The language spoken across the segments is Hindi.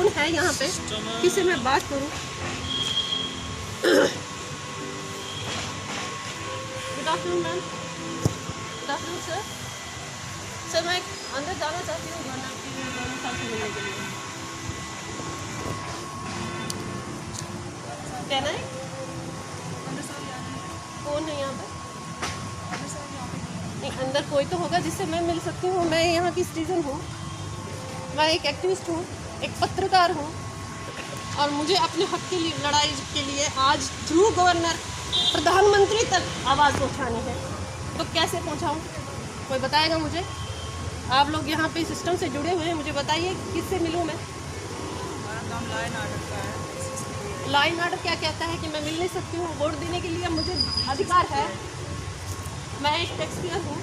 कौन है यहाँ पे, किससे मैं बात करूँ? Good afternoon ma'am. Good afternoon sir. Sir मैं अंदर जाना चाहती हूँ गवर्नर साहब से मिलने के लिए। कहना है कौन है यहाँ पे? नहीं, अंदर कोई तो होगा जिससे मैं मिल सकती हूँ। मैं यहाँ की सिटीजन हूँ, मैं एक एक्टिविस्ट हूँ, एक पत्रकार हूँ, और मुझे अपने हक की लड़ाई के लिए आज थ्रू गवर्नर प्रधानमंत्री तक आवाज़ पहुँचानी है। तो कैसे पहुँचाऊँ? कोई बताएगा मुझे? आप लोग यहाँ पे सिस्टम से जुड़े हुए हैं, मुझे बताइए किससे मिलूँ मैं? हमारा काम लाइन आर्डर का है। लाइन आर्डर क्या कहता है कि मैं मिल नहीं सकती हूँ? वोट देने के लिए मुझे अधिकार है, मैं एक टैक्स पेयर हूँ,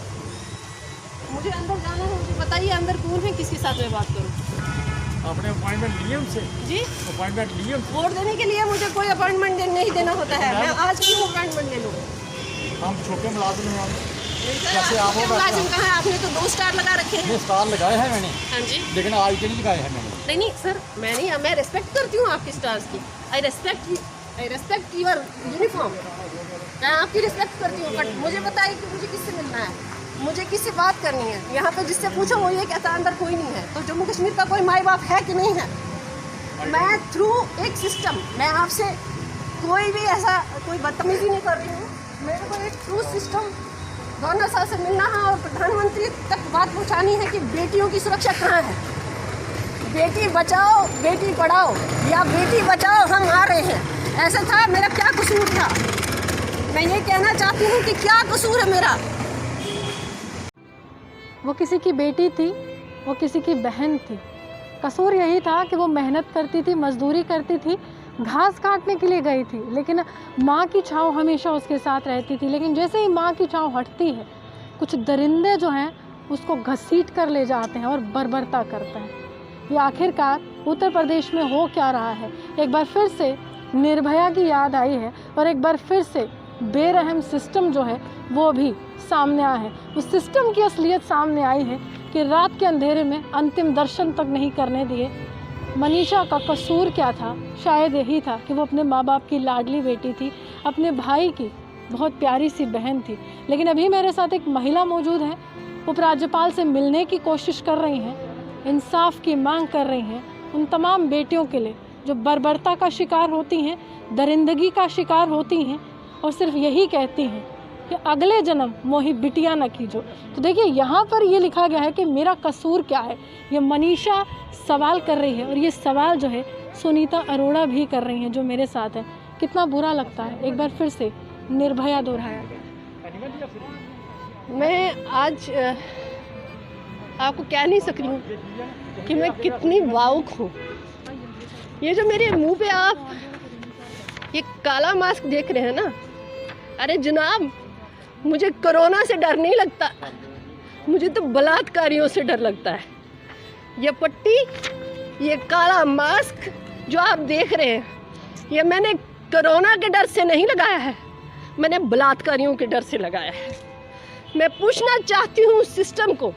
मुझे अंदर जाना है। मुझे बताइए अंदर कौन है, किसके साथ मैं बात करूँ? आपने अपॉइंटमेंट लिए उनसे? जी, अपॉइंटमेंट लिए? वोट देने के लिए मुझे कोई अपॉइंटमेंट नहीं देना होता है। मैं आज क्यों अपॉइंटमेंट ले लूँ? हम छोटे मुलाजिम हैं। कैसे आप मुलाजिम कहाँ है? आपने तो 2 स्टार लगा रखे हैं। स्टार लगाए हैं मैंने। हाँ जी, लेकिन आज के नहीं लगाए हैं मैंने। नहीं सर, मैं रिस्पेक्ट करती हूँ आपकी स्टार्स की। आई रेस्पेक्ट योर यूनिफॉर्म। मैं आपकी रिस्पेक्ट करती हूँ, बट मुझे बताइए कि मुझे किससे मिलना है, मुझे किससे बात करनी है? यहाँ पे जिससे पूछो वो ये कहता अंदर कोई नहीं है। तो जम्मू कश्मीर का कोई माई बाप है कि नहीं है? मैं थ्रू एक सिस्टम, मैं आपसे कोई भी ऐसा कोई बदतमीजी नहीं कर रही हूँ। मेरे को एक थ्रू सिस्टम गवर्नर साहब से मिलना है और प्रधानमंत्री तक बात पहुँचानी है कि बेटियों की सुरक्षा कहाँ है। बेटी बचाओ बेटी पढ़ाओ, या बेटी बचाओ हम आ रहे हैं, ऐसा था। मेरा क्या कसूर था? मैं ये कहना चाहती हूँ कि क्या कसूर है मेरा? वो किसी की बेटी थी, वो किसी की बहन थी। कसूर यही था कि वो मेहनत करती थी, मजदूरी करती थी, घास काटने के लिए गई थी, लेकिन माँ की छाँव हमेशा उसके साथ रहती थी। लेकिन जैसे ही माँ की छाँव हटती है, कुछ दरिंदे जो हैं उसको घसीट कर ले जाते हैं और बर्बरता करते हैं। ये आखिरकार उत्तर प्रदेश में हो क्या रहा है? एक बार फिर से निर्भया की याद आई है और एक बार फिर से बेरहम सिस्टम जो है वो भी सामने आया है। उस सिस्टम की असलियत सामने आई है कि रात के अंधेरे में अंतिम दर्शन तक नहीं करने दिए। मनीषा का कसूर क्या था? शायद यही था कि वो अपने माँ बाप की लाडली बेटी थी, अपने भाई की बहुत प्यारी सी बहन थी। लेकिन अभी मेरे साथ एक महिला मौजूद है, उपराज्यपाल से मिलने की कोशिश कर रही हैं, इंसाफ की मांग कर रही हैं उन तमाम बेटियों के लिए जो बर्बरता का शिकार होती हैं, दरिंदगी का शिकार होती हैं, और सिर्फ यही कहती हैं कि अगले जन्म मोही बिटिया न कीजो। तो देखिए यहाँ पर ये लिखा गया है कि मेरा कसूर क्या है, ये मनीषा सवाल कर रही है, और ये सवाल जो है सुनीता अरोड़ा भी कर रही हैं जो मेरे साथ है। कितना बुरा लगता है, एक बार फिर से निर्भया दोहराया गया। मैं आज आपको कह नहीं सक रही हूँ कि मैं कितनी भावुक हूँ। ये जो मेरे मुंह पे आप ये काला मास्क देख रहे हैं ना, अरे जनाब, मुझे कोरोना से डर नहीं लगता, मुझे तो बलात्कारियों से डर लगता है। ये पट्टी, ये काला मास्क जो आप देख रहे हैं, ये मैंने कोरोना के डर से नहीं लगाया है, मैंने बलात्कारियों के डर से लगाया है। मैं पूछना चाहती हूँ सिस्टम को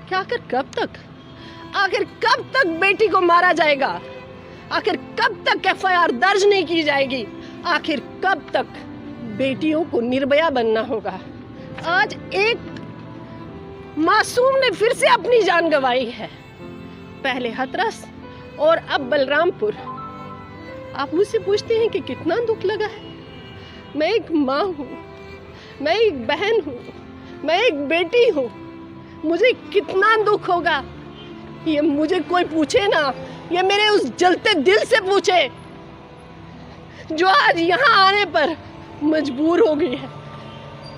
कि आखिर कब तक बेटी को मारा जाएगा? आखिर कब तक FIR दर्ज नहीं की जाएगी? आखिर कब तक बेटियों को निर्भया बनना होगा? आज एक मासूम ने फिर से अपनी जान गंवाई है, पहले हाथरस और अब बलरामपुर। आप मुझसे पूछते हैं कि कितना दुख लगा है। मैं एक माँ हूँ, मैं एक बहन हूँ, मैं एक बेटी हूँ, मुझे कितना दुख होगा ये मुझे कोई पूछे ना, ये मेरे उस जलते दिल से पूछे जो आज यहाँ आने पर मजबूर हो गई है।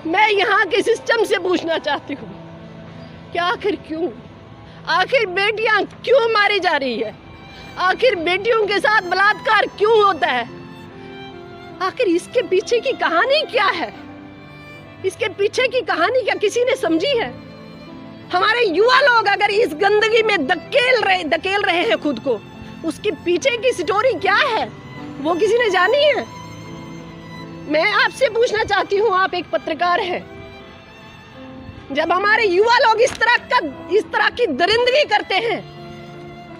मैं यहाँ के सिस्टम से पूछना चाहती हूँ कि आखिर क्यों, आखिर बेटियाँ क्यों मारी जा रही है? आखिर बेटियों के साथ बलात्कार क्यों होता है? आखिर इसके पीछे की कहानी क्या है? इसके पीछे की कहानी क्या किसी ने समझी है? हमारे युवा लोग अगर इस गंदगी में धकेल रहे हैं खुद को, उसके पीछे की स्टोरी क्या है वो किसी ने जानी है? मैं आपसे पूछना चाहती हूँ, आप एक पत्रकार हैं, जब हमारे युवा लोग इस तरह की दरिंदगी करते हैं,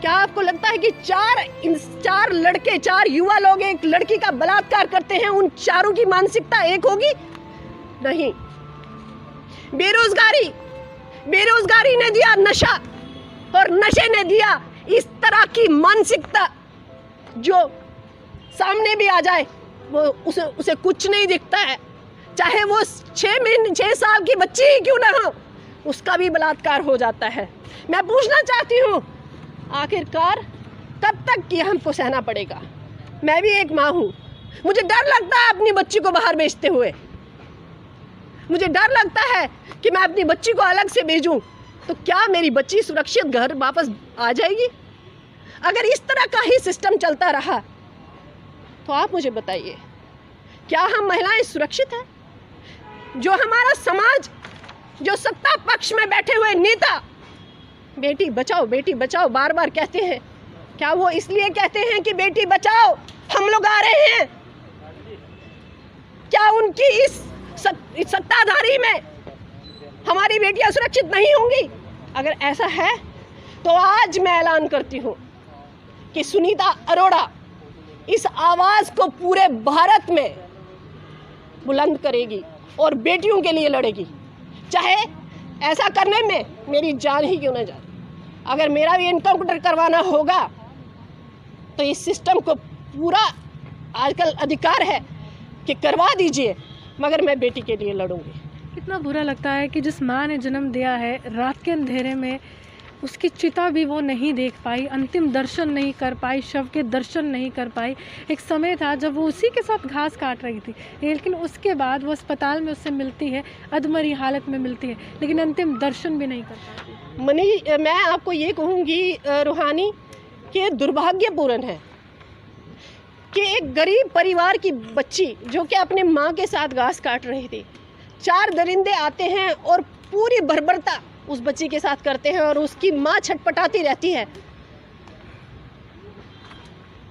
क्या आपको लगता है कि चार लड़के, 4 युवा लोग एक लड़की का बलात्कार करते हैं, उन चारों की मानसिकता एक होगी? नहीं। बेरोजगारी ने दिया नशा, और नशे ने दिया इस तरह की मानसिकता जो सामने भी आ जाए वो उसे कुछ नहीं दिखता है, चाहे वो 6 साल की बच्ची ही क्यों ना हो, उसका भी बलात्कार हो जाता है। मैं पूछना चाहती हूँ, आखिरकार कब तक ये हमको सहना पड़ेगा? मैं भी एक माँ हूँ, मुझे डर लगता है अपनी बच्ची को बाहर भेजते हुए। मुझे डर लगता है कि मैं अपनी बच्ची को अलग से भेजूं तो क्या मेरी बच्ची सुरक्षित घर वापस आ जाएगी? अगर इस तरह का ही सिस्टम चलता रहा तो आप मुझे बताइए, क्या हम महिलाएं सुरक्षित हैं? जो हमारा समाज, जो सत्ता पक्ष में बैठे हुए नेता बेटी बचाओ बार बार कहते हैं, क्या वो इसलिए कहते हैं कि बेटी बचाओ हम लोग आ रहे हैं? क्या उनकी इस सत्ताधारी में हमारी बेटियां सुरक्षित नहीं होंगी? अगर ऐसा है तो आज मैं ऐलान करती हूँ कि सुनीता अरोड़ा इस आवाज़ को पूरे भारत में बुलंद करेगी और बेटियों के लिए लड़ेगी, चाहे ऐसा करने में मेरी जान ही क्यों न जाए। अगर मेरा भी एनकाउंटर करवाना होगा तो इस सिस्टम को पूरा आजकल अधिकार है कि करवा दीजिए, मगर मैं बेटी के लिए लड़ूंगी। कितना बुरा लगता है कि जिस माँ ने जन्म दिया है, रात के अंधेरे में उसकी चिता भी वो नहीं देख पाई, अंतिम दर्शन नहीं कर पाई, शव के दर्शन नहीं कर पाई। एक समय था जब वो उसी के साथ घास काट रही थी, लेकिन उसके बाद वो अस्पताल में उससे मिलती है, अधमरी हालत में मिलती है, लेकिन अंतिम दर्शन भी नहीं कर पाती। मैं आपको ये कहूँगी रूहानी कि दुर्भाग्यपूर्ण है कि एक गरीब परिवार की बच्ची जो कि अपने माँ के साथ घास काट रही थी, 4 दरिंदे आते हैं और पूरी बर्बरता उस बच्ची के साथ करते हैं और उसकी माँ छटपटाती रहती है।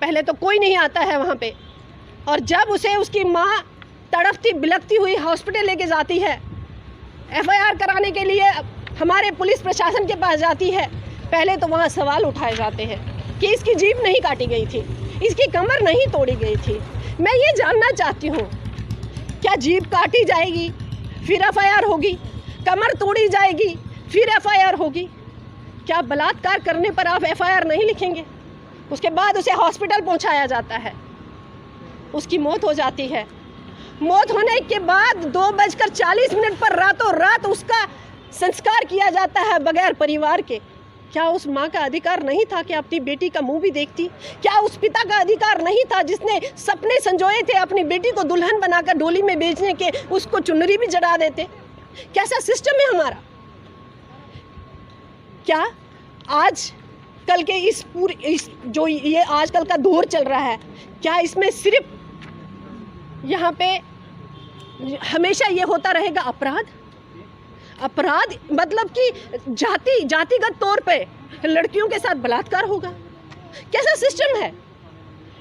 पहले तो कोई नहीं आता है वहाँ पे, और जब उसे उसकी माँ तड़पती बिलखती हुई हॉस्पिटल लेके जाती है, FIR कराने के लिए हमारे पुलिस प्रशासन के पास जाती है, पहले तो वहाँ सवाल उठाए जाते हैं कि इसकी जीभ नहीं काटी गई थी, इसकी कमर नहीं तोड़ी गई थी। मैं ये जानना चाहती हूँ, क्या जीभ काटी जाएगी फिर FIR होगी, कमर तोड़ी जाएगी फिर FIR होगी? क्या बलात्कार करने पर आप FIR नहीं लिखेंगे? उसके बाद उसे हॉस्पिटल पहुंचाया जाता है, उसकी मौत हो जाती है। मौत होने के बाद 2:40 पर रातों रात उसका संस्कार किया जाता है बगैर परिवार के। क्या उस माँ का अधिकार नहीं था कि अपनी बेटी का मुंह भी देखती? क्या उस पिता का अधिकार नहीं था जिसने सपने संजोए थे अपनी बेटी को दुल्हन बनाकर डोली में भेजने के, उसको चुनरी भी जड़ा देते? कैसा सिस्टम है हमारा? क्या आज कल के इस जो ये आजकल का दौर चल रहा है, क्या इसमें सिर्फ यहाँ पे हमेशा ये होता रहेगा अपराध मतलब कि जातिगत तौर पे लड़कियों के साथ बलात्कार होगा? कैसा सिस्टम है?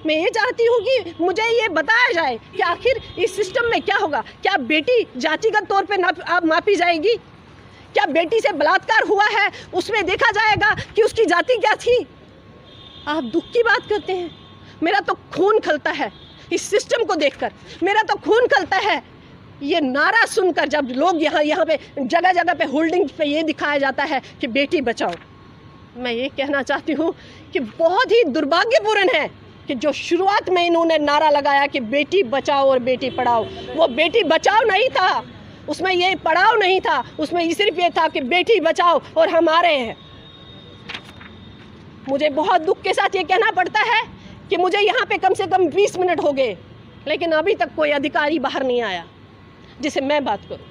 मैं ये चाहती हूँ कि मुझे ये बताया जाए कि आखिर इस सिस्टम में क्या होगा। क्या बेटी जातिगत तौर पे मापी जाएगी? क्या बेटी से बलात्कार हुआ है उसमें देखा जाएगा कि उसकी जाति क्या थी? आप दुख की बात करते हैं, मेरा तो खून खलता है इस सिस्टम को देखकर, मेरा तो खून खलता है ये नारा सुनकर, जब लोग यहाँ पे जगह जगह पे होल्डिंग पे ये दिखाया जाता है कि बेटी बचाओ। मैं ये कहना चाहती हूँ कि बहुत ही दुर्भाग्यपूर्ण है कि जो शुरुआत में इन्होंने नारा लगाया कि बेटी बचाओ और बेटी पढ़ाओ, वो बेटी बचाओ नहीं था, उसमें ये पढ़ाओ नहीं था, उसमें सिर्फ ये था कि बेटी बचाओ और हम आ रहे हैं। मुझे बहुत दुख के साथ ये कहना पड़ता है कि मुझे यहाँ पे कम से कम 20 मिनट हो गए, लेकिन अभी तक कोई अधिकारी बाहर नहीं आया जिसे मैं बात करूं,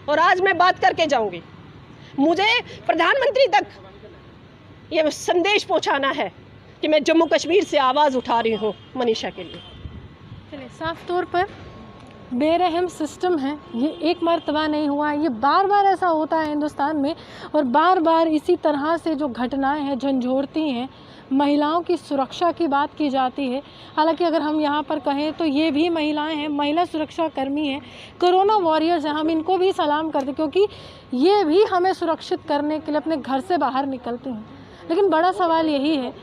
और आज मैं बात करके जाऊंगी। मुझे प्रधानमंत्री तक ये संदेश पहुंचाना है कि मैं जम्मू कश्मीर से आवाज़ उठा रही हूं मनीषा के लिए। चलिए, साफ तौर पर बेरहम सिस्टम है, ये एक मर्तबा नहीं हुआ, ये बार बार ऐसा होता है हिंदुस्तान में, और बार बार इसी तरह से जो घटनाएं हैं झंझोड़ती हैं। महिलाओं की सुरक्षा की बात की जाती है, हालांकि अगर हम यहाँ पर कहें तो ये भी महिलाएं हैं, महिला सुरक्षा कर्मी हैं, कोरोना वॉरियर्स हैं, हम इनको भी सलाम करते क्योंकि ये भी हमें सुरक्षित करने के लिए अपने घर से बाहर निकलती हैं। लेकिन बड़ा सवाल यही है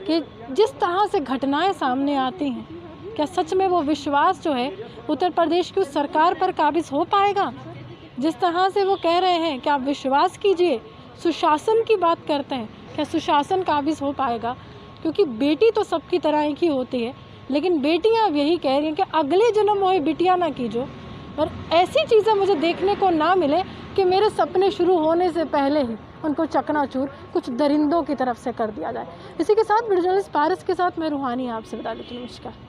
कि जिस तरह से घटनाएं सामने आती हैं, क्या सच में वो विश्वास जो है उत्तर प्रदेश की उस सरकार पर काबिज हो पाएगा? जिस तरह से वो कह रहे हैं कि आप विश्वास कीजिए, सुशासन की बात करते हैं, क्या सुशासन काबिज हो पाएगा? क्योंकि बेटी तो सबकी तरह एक ही होती है, लेकिन बेटियां अब यही कह रही हैं कि अगले जन्म होए बिटिया ना कीजो। और ऐसी चीज़ें मुझे देखने को ना मिले कि मेरे सपने शुरू होने से पहले ही उनको चकनाचूर कुछ दरिंदों की तरफ से कर दिया जाए। इसी के साथ वीडियो जर्नलिस्ट पारस के साथ मैं रूहानी आपसे विदा लेती हूँ। नमस्कार।